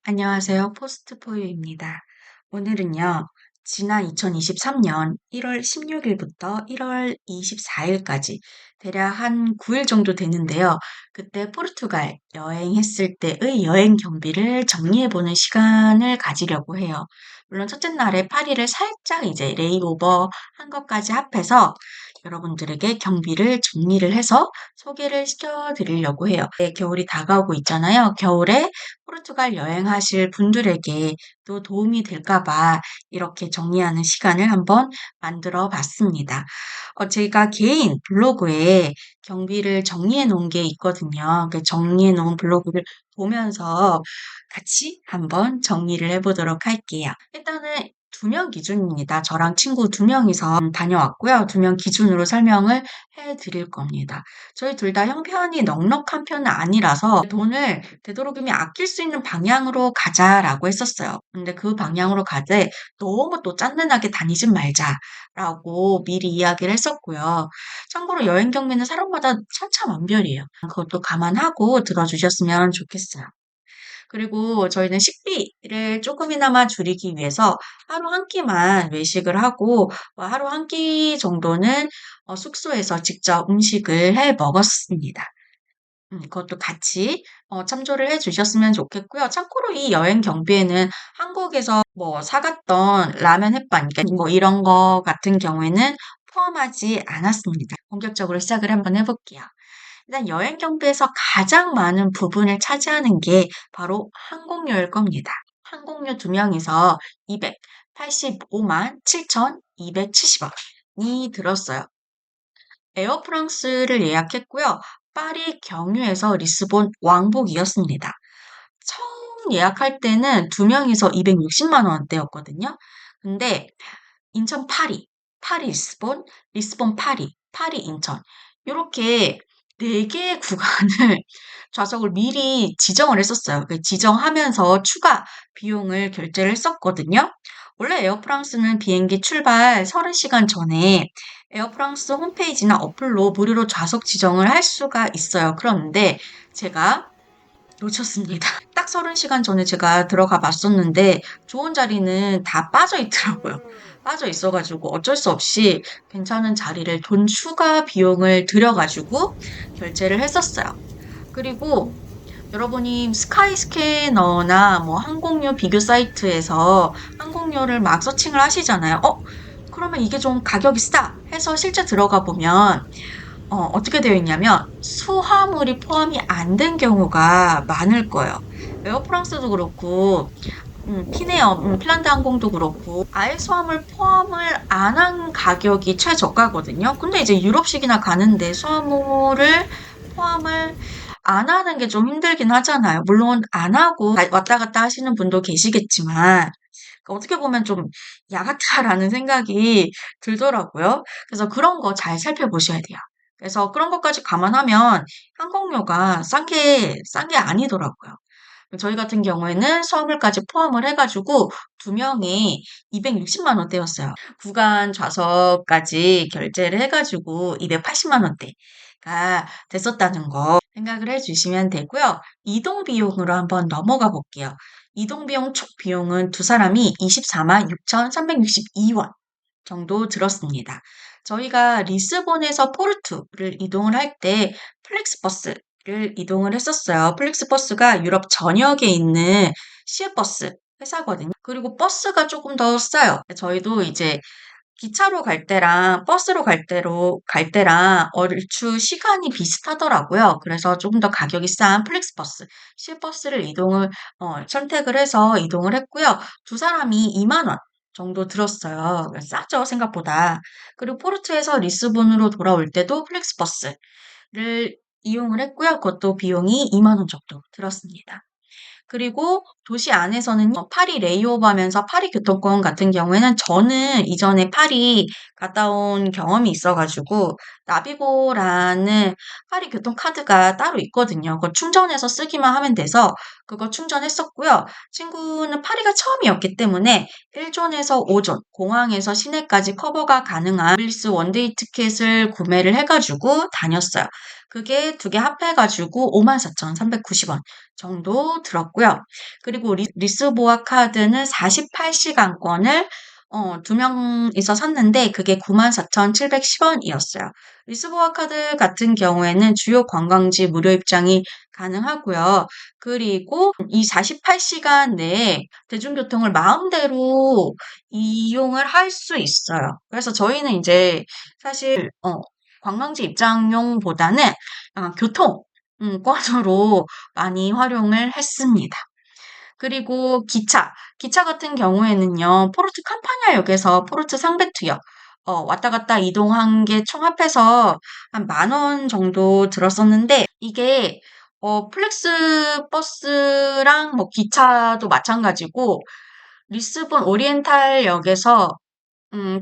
안녕하세요. 포스트포유입니다. 오늘은요, 지난 2023년 1월 16일부터 1월 24일까지 대략 한 9일 정도 되는데요. 그때 포르투갈 여행했을 때의 여행 경비를 정리해보는 시간을 가지려고 해요. 물론 첫째 날에 파리를 살짝 이제 레이오버 한 것까지 합해서 여러분들에게 경비를 정리를 해서 소개를 시켜드리려고 해요. 네, 겨울이 다가오고 있잖아요. 겨울에 포르투갈 여행하실 분들에게 또 도움이 될까 봐 이렇게 정리하는 시간을 한번 만들어 봤습니다. 제가 개인 블로그에 경비를 정리해 놓은 게 있거든요. 그 정리해 놓은 블로그를 보면서 같이 한번 정리를 해 보도록 할게요. 일단은 2명 기준입니다. 저랑 친구 2명이서 다녀왔고요. 2명 기준으로 설명을 해 드릴 겁니다. 저희 둘 다 형편이 넉넉한 편은 아니라서 돈을 되도록이면 아낄 수 있는 방향으로 가자라고 했었어요. 근데 그 방향으로 가되 너무 또 짠는하게 다니진 말자라고 미리 이야기를 했었고요. 참고로 여행 경비는 사람마다 천차만별이에요. 그것도 감안하고 들어주셨으면 좋겠어요. 그리고 저희는 식비를 조금이나마 줄이기 위해서 하루 한 끼만 외식을 하고 하루 한 끼 정도는 숙소에서 직접 음식을 해 먹었습니다. 그것도 같이 참조를 해 주셨으면 좋겠고요. 참고로 이 여행 경비에는 한국에서 뭐 사 갔던 라면 햇반 그러니까 뭐 이런 거 같은 경우에는 포함하지 않았습니다. 본격적으로 시작을 한번 해 볼게요. 일단 여행 경비에서 가장 많은 부분을 차지하는 게 바로 항공료일 겁니다. 항공료 2명이서 285만 7,270원이 들었어요. 에어프랑스를 예약했고요. 파리 경유에서 리스본 왕복이었습니다. 처음 예약할 때는 2명이서 260만 원대였거든요. 근데 인천 파리, 파리 리스본, 리스본 파리, 파리 인천 요렇게 4 개의 구간을 좌석을 미리 지정을 했었어요. 그 지정하면서 추가 비용을 결제를 했었거든요. 원래 에어프랑스는 비행기 출발 30시간 전에 에어프랑스 홈페이지나 어플로 무료로 좌석 지정을 할 수가 있어요. 그런데 제가 놓쳤습니다. 딱 30시간 전에 제가 들어가 봤었는데 좋은 자리는 다 빠져 있더라고요. 빠져 있어 가지고 어쩔 수 없이 괜찮은 자리를 돈 추가 비용을 들여 가지고 결제를 했었어요. 그리고 여러분이 스카이스캐너나 뭐 항공료 비교 사이트에서 항공료를 막 서칭을 하시잖아요. 그러면 이게 좀 가격이 싸 해서 실제 들어가 보면 어떻게 되어 있냐면 수화물이 포함이 안 된 경우가 많을 거예요. 에어프랑스도 그렇고 피네어 핀란드 항공도 그렇고 아예 수화물 포함을 안 한 가격이 최저가거든요. 근데 이제 유럽식이나 가는데 수화물을 포함을 안 하는 게 좀 힘들긴 하잖아요. 물론 안 하고 왔다 갔다 하시는 분도 계시겠지만 어떻게 보면 좀 야같다라는 생각이 들더라고요. 그래서 그런 거 잘 살펴보셔야 돼요. 그래서 그런 것까지 감안하면 항공료가 싼 게 아니더라고요. 저희 같은 경우에는 수화물까지 포함을 해 가지고 2명에 260만 원대였어요. 구간 좌석까지 결제를 해 가지고 280만 원대가 됐었다는 거 생각을 해 주시면 되고요. 이동 비용으로 한번 넘어가 볼게요. 이동 비용 총 비용은 두 사람이 24만 6,362원 정도 들었습니다. 저희가 리스본에서 포르투를 이동을 할 때 플렉스버스를 이동을 했었어요. 플렉스버스가 유럽 전역에 있는 시외버스 회사거든요. 그리고 버스가 조금 더 싸요. 저희도 이제 기차로 갈 때랑 버스로 갈 때랑 얼추 시간이 비슷하더라고요. 그래서 조금 더 가격이 싼 플렉스버스, 시외버스를 선택을 해서 이동을 했고요. 두 사람이 2만 원 정도 들었어요. 싸죠, 생각보다. 그리고 포르투에서 리스본으로 돌아올 때도 플렉스버스를 이용을 했고요. 그것도 비용이 2만 원 정도 들었습니다. 그리고 도시 안에서는요. 파리 레이오버하면서 파리 교통권 같은 경우에는 저는 이전에 파리 갔다 온 경험이 있어 가지고 나비고라는 파리 교통카드가 따로 있거든요. 그거 충전해서 쓰기만 하면 돼서 그거 충전했었고요. 친구는 파리가 처음이었기 때문에 1존에서 5존, 공항에서 시내까지 커버가 가능한 글리스 원데이 티켓을 구매를 해 가지고 다녔어요. 그게 두 개 합해가지고 54,390원 정도 들었고요. 그리고 리스보아 카드는 48시간권을 두 명이서 샀는데 그게 94,710원이었어요. 리스보아 카드 같은 경우에는 주요 관광지 무료 입장이 가능하고요. 그리고 이 48시간 내에 대중교통을 마음대로 이용을 할 수 있어요. 그래서 저희는 이제 사실 관광지 입장용보다는 교통 권으로 많이 활용을 했습니다. 그리고 기차 같은 경우에는요, 포르투 캄파냐역에서 포르투 상베투역, 왔다 갔다 이동한 게 총 합해서 한 10,000원 정도 들었었는데, 이게, 플렉스 버스랑 뭐 기차도 마찬가지고, 리스본 오리엔탈역에서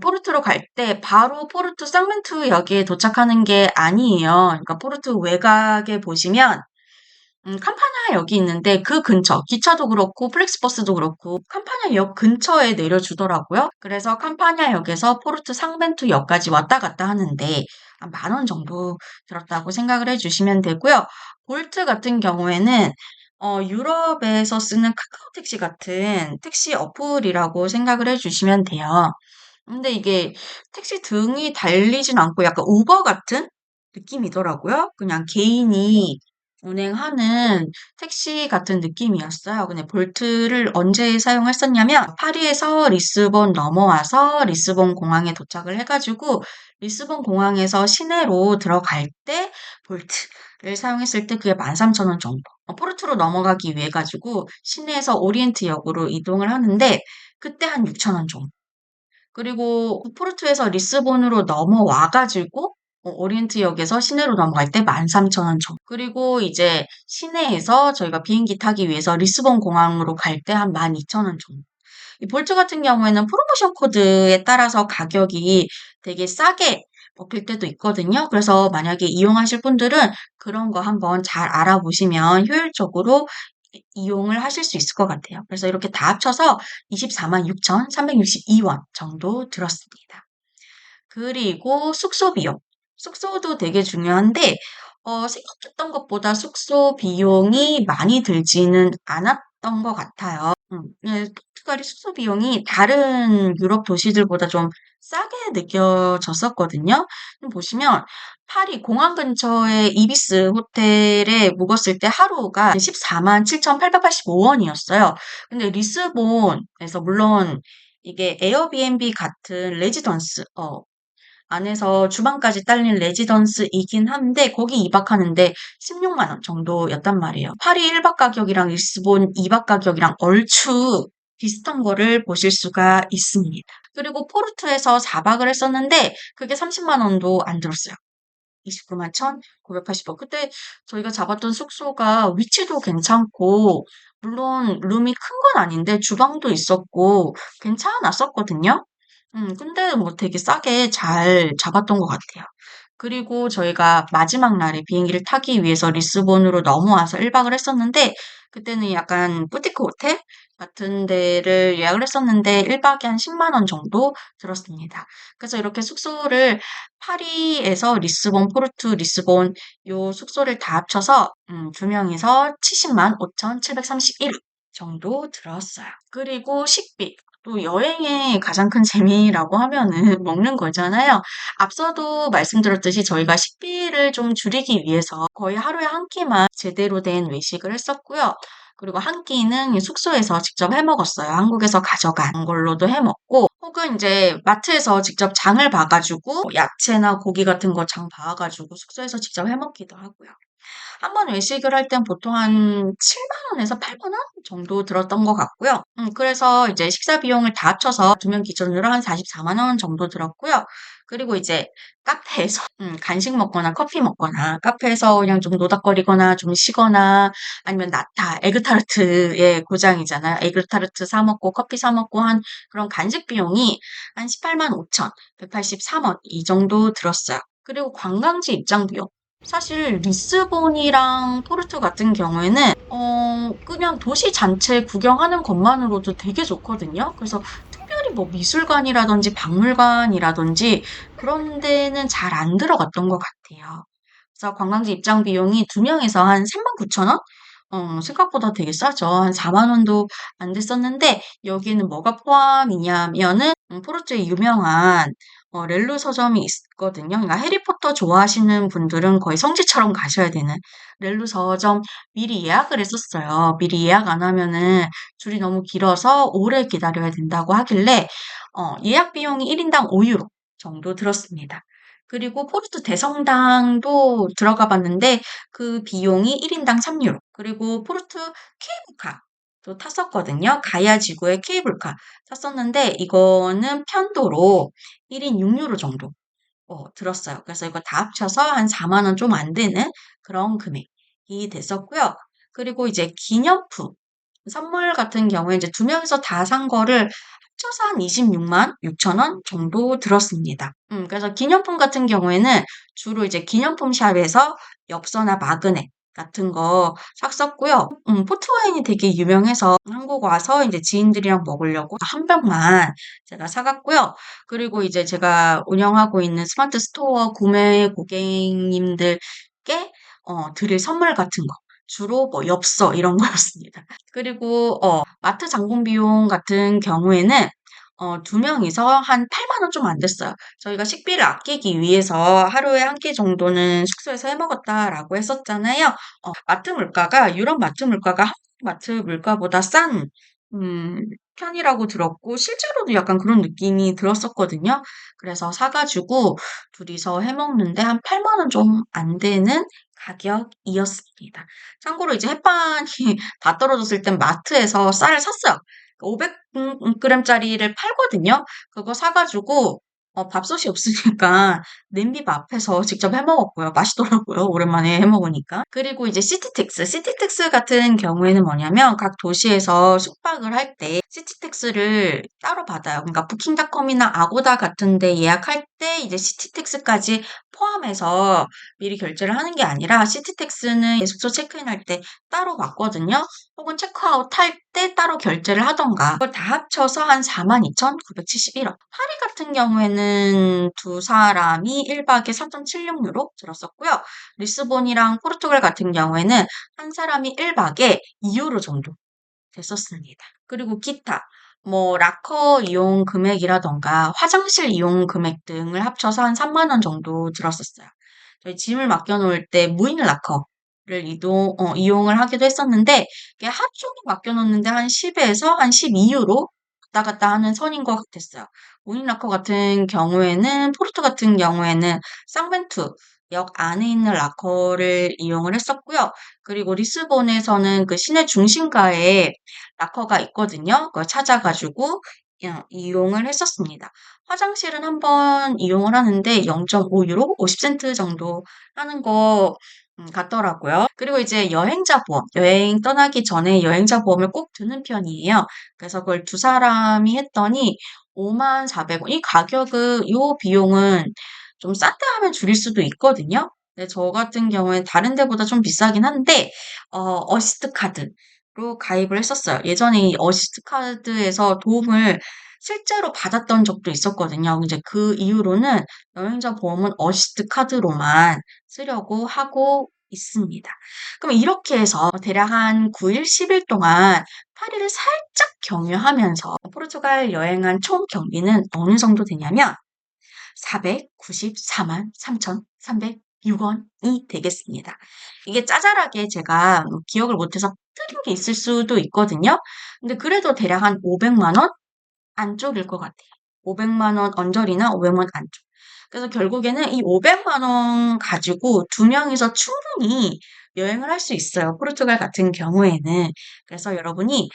포르투로 갈 때 바로 포르투 상멘투역에 도착하는 게 아니에요. 그러니까 포르투 외곽에 보시면 캄파냐역이 있는데 그 근처, 기차도 그렇고 플렉스버스도 그렇고 캄파냐역 근처에 내려주더라고요. 그래서 캄파냐역에서 포르투 상벤투역까지 왔다 갔다 하는데 한 10,000원 정도 들었다고 생각을 해주시면 되고요. 볼트 같은 경우에는 유럽에서 쓰는 카카오 택시 같은 택시 어플이라고 생각을 해주시면 돼요. 근데 이게 택시 등이 달리진 않고 약간 우버 같은 느낌이더라고요. 그냥 개인이 운행하는 택시 같은 느낌이었어요. 근데 볼트를 언제 사용했었냐면 파리에서 리스본 넘어와서 리스본 공항에 도착을 해가지고 리스본 공항에서 시내로 들어갈 때 볼트를 사용했을 때 그게 13,000원 정도. 포르투로 넘어가기 위해 가지고 시내에서 오리엔트역으로 이동을 하는데 그때 한 6,000원 정도. 그리고 포르투에서 리스본으로 넘어와가지고 오리엔트역에서 시내로 넘어갈 때 13,000원 정도. 그리고 이제 시내에서 저희가 비행기 타기 위해서 리스본 공항으로 갈 때 한 12,000원 정도. 이 볼트 같은 경우에는 프로모션 코드에 따라서 가격이 되게 싸게 먹힐 때도 있거든요. 그래서 만약에 이용하실 분들은 그런 거 한번 잘 알아보시면 효율적으로 이용을 하실 수 있을 것 같아요. 그래서 이렇게 다 합쳐서 24만 6,362원 정도 들었습니다. 그리고 숙소 비용. 숙소도 되게 중요한데, 생각했던 것보다 숙소 비용이 많이 들지는 않았던 것 같아요. 네, 포르투갈이 숙소 비용이 다른 유럽 도시들보다 좀 싸게 느껴졌었거든요. 보시면 파리 공항 근처의 이비스 호텔에 묵었을 때 하루가 14만 7,885원이었어요. 근데 리스본에서 물론 이게 에어비앤비 같은 레지던스, 안에서 주방까지 딸린 레지던스이긴 한데 거기 2박 하는데 16만 원 정도였단 말이에요. 파리 1박 가격이랑 리스본 2박 가격이랑 얼추 비슷한 거를 보실 수가 있습니다. 그리고 포르투에서 4박을 했었는데 그게 30만 원도 안 들었어요. 29만 1,980원. 그때 저희가 잡았던 숙소가 위치도 괜찮고 물론 룸이 큰 건 아닌데 주방도 있었고 괜찮았었거든요. 근데 뭐 되게 싸게 잘 잡았던 것 같아요. 그리고 저희가 마지막 날에 비행기를 타기 위해서 리스본으로 넘어와서 1박을 했었는데, 그때는 약간 부티크 호텔 같은 데를 예약을 했었는데, 1박에 한 10만 원 정도 들었습니다. 그래서 이렇게 숙소를 파리에서 리스본, 포르투, 리스본 요 숙소를 다 합쳐서 두 명이서 70만 5,731원 정도 들었어요. 그리고 식비. 또 여행의 가장 큰 재미라고 하면은 먹는 거잖아요. 앞서도 말씀드렸듯이 저희가 식비를 좀 줄이기 위해서 거의 하루에 한 끼만 제대로 된 외식을 했었고요. 그리고 한 끼는 숙소에서 직접 해 먹었어요. 한국에서 가져간 걸로도 해 먹고, 혹은 이제 마트에서 직접 장을 봐가지고 야채나 고기 같은 거 장 봐가지고 숙소에서 직접 해 먹기도 하고요. 한 번 외식을 할 땐 보통 한 7만 원에서 8만 원 정도 들었던 것 같고요. 그래서 이제 식사 비용을 다 합쳐서 두 명 기준으로 한 44만 원 정도 들었고요. 그리고 이제 카페에서 간식 먹거나 커피 먹거나 카페에서 그냥 좀 노닥거리거나 좀 쉬거나 아니면 나타, 에그타르트의 고장이잖아요. 에그타르트 사 먹고 커피 사 먹고 한 그런 간식 비용이 한 18만 5천 183원 이 정도 들었어요. 그리고 관광지 입장 비용. 사실 리스본이랑 포르투 같은 경우에는 그냥 도시 전체 구경하는 것만으로도 되게 좋거든요. 그래서 특별히 뭐 미술관이라든지 박물관이라든지 그런 데는 잘 안 들어갔던 것 같아요. 그래서 관광지 입장 비용이 두 명에서 한 39,000원? 생각보다 되게 싸죠. 한 4만 원도 안 됐었는데 여기에는 뭐가 포함이냐면은 포르투의 유명한 렐루 서점이 있거든요. 그러니까 해리포터 좋아하시는 분들은 거의 성지처럼 가셔야 되는 렐루 서점 미리 예약을 했었어요. 미리 예약 안 하면은 줄이 너무 길어서 오래 기다려야 된다고 하길래 예약 비용이 1인당 5유로 정도 들었습니다. 그리고 포르투 대성당도 들어가 봤는데 그 비용이 1인당 3유로. 그리고 포르투 케이블카도 탔었거든요. 가야 지구의 케이블카 탔었는데 이거는 편도로 1인 6유로 정도 들었어요. 그래서 이거 다 합쳐서 한 4만 원 좀 안 되는 그런 금액이 됐었고요. 그리고 이제 기념품 선물 같은 경우에 이제 두 명이서 다 산 거를 합쳐서 한 26만 6천 원 정도 들었습니다. 그래서 기념품 같은 경우에는 주로 이제 기념품 샵에서 엽서나 마그넷 같은 거 샀었고요. 포트와인이 되게 유명해서 한국 와서 이제 지인들이랑 먹으려고 한 병만 제가 사갔고요. 그리고 이제 제가 운영하고 있는 스마트 스토어 구매 고객님들께 드릴 선물 같은 거. 주로 뭐 엽서 이런 거였습니다. 그리고 마트 장본 비용 같은 경우에는 두 명이서 한 8만 원 좀 안 됐어요. 저희가 식비를 아끼기 위해서 하루에 한 끼 정도는 숙소에서 해 먹었다라고 했었잖아요. 마트 물가가 유럽 마트 물가가 한국 마트 물가보다 싼 음, 편이라고 들었고 실제로도 약간 그런 느낌이 들었었거든요. 그래서 사가지고 둘이서 해 먹는데 한 8만 원 좀 안 되는 가격이었습니다. 참고로 이제 햇반이 다 떨어졌을 땐 마트에서 쌀을 샀어요. 500g짜리를 팔거든요. 그거 사가지고 밥솥이 없으니까 냄비 앞에서 직접 해 먹었고요. 맛있더라고요. 오랜만에 해 먹으니까. 그리고 이제 시티택스 같은 경우에는 뭐냐면 각 도시에서 숙박을 할 때 시티택스를 따로 받아요. 그러니까 부킹닷컴이나 아고다 같은 데 예약할 때 이제 시티택스까지 포함해서 미리 결제를 하는 게 아니라 시티택스는 숙소 체크인할 때 따로 받거든요. 혹은 체크아웃 할 때 따로 결제를 하던가 그걸 다 합쳐서 한 42,971원. 파리 같은 경우에는 두 사람이 1박에 4.76유로 들었었고요. 리스본이랑 포르투갈 같은 경우에는 한 사람이 1박에 2유로 정도 됐었습니다. 그리고 기타 뭐 락커 이용 금액이라던가 화장실 이용 금액 등을 합쳐서 한 3만 원 정도 들었었어요. 저희 짐을 맡겨놓을 때 무인 락커를 이용을 하기도 했었는데 이게 하루 종일 맡겨놓는데 한 10에서 한 12유로 왔다 갔다 하는 선인 것 같았어요. 무인 락커 같은 경우에는 포르투 같은 경우에는 쌍벤투 역 안에 있는 락커를 이용을 했었고요. 그리고 리스본에서는 그 시내 중심가에 락커가 있거든요. 그걸 찾아가지고 이용을 했었습니다. 화장실은 한 번 이용을 하는데 0.5유로, 50센트 정도 하는 거 같더라고요. 그리고 이제 여행자 보험, 여행 떠나기 전에 여행자 보험을 꼭 드는 편이에요. 그래서 그걸 두 사람이 했더니 5만 400원. 이 가격은, 이 비용은 좀 싼데 하면 줄일 수도 있거든요. 근데 저 같은 경우엔 다른 데보다 좀 비싸긴 한데, 어시스트 카드로 가입을 했었어요. 예전에 이 어시스트 카드에서 도움을 실제로 받았던 적도 있었거든요. 이제 그 이후로는 여행자 보험은 어시스트 카드로만 쓰려고 하고 있습니다. 그럼 이렇게 해서 대략 한 9일, 10일 동안 파리를 살짝 경유하면서 포르투갈 여행한 총 경비는 어느 정도 되냐면 494만 3,306원이 되겠습니다. 이게 짜잘하게 제가 기억을 못해서 틀린 게 있을 수도 있거든요. 근데 그래도 대략 한 500만 원 안쪽일 것 같아요. 500만 원 언저리나 500만 원 안쪽. 그래서 결국에는 이 500만 원 가지고 두 명이서 충분히 여행을 할 수 있어요. 포르투갈 같은 경우에는. 그래서 여러분이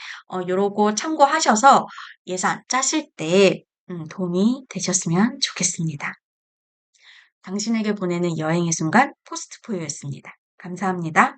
요러고 참고하셔서 예산 짜실 때 도움이 되셨으면 좋겠습니다. 당신에게 보내는 여행의 순간 포스트포유였습니다. 감사합니다.